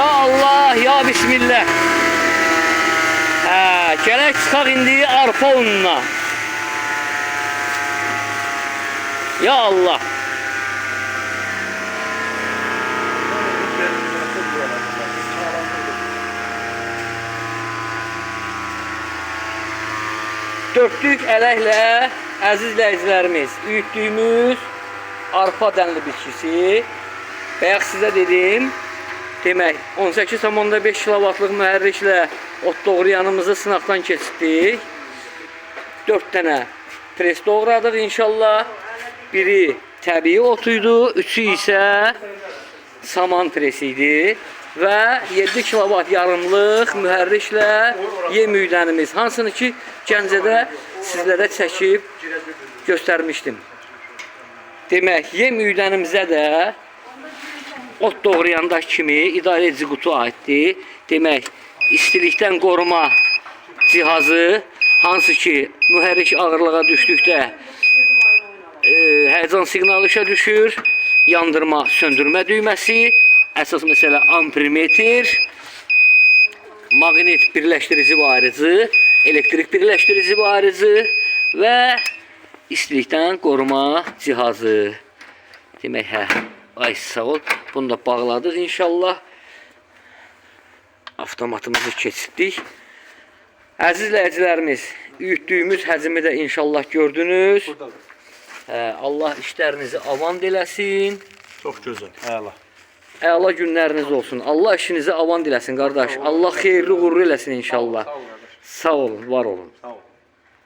Ya Allah, ya Bismillah. Gələk çıxaq indi arpa ununa. Ya Allah. Dörtlük ələklə əziz izləyicilərimiz, üyütdüyümüz arpa dənli bitkisi. Bayaq sizə dedim, demək 18,5 kilovatlıq mühərriklə ot doğrayanımızı sınaqdan keçirdik. 4 dənə pres doğradıq inşallah. Biri təbii otuydu, üçü isə saman presi idi. Və 7 kilovat yarımlıq mühərriklə yem üylənimiz, hansını ki Gəncədə sizlərə çəkib göstərmişdim. Demək, yem üylənimizə də ot doğrayandakı kimi idarə edici qutu aiddir. Demək, istilikdən qoruma cihazı, hansı ki mühərrik ağırlığa düşdükdə həyəcan siqnalı işə düşür, yandırma, söndürmə düyməsi, əsas məsələ ampermetr, maqnit birləşdirici varıcı, elektrik birləşdirici varıcı və istilikdən qoruma cihazı. Demək, ay sağ ol, bunu da bağladıq inşallah. Avtomatımızı keçirdik. Əziz izləyicilərimiz, üyütdüyümüz həcmi də inşallah gördünüz. Allah işlərinizi avand eləsin. Çox gözəl, əla. Əla günləriniz olsun. Allah işinizi avand eləsin qardaş. Allah xeyirli uğurlu eləsin inşallah. Sağ olun, var olun.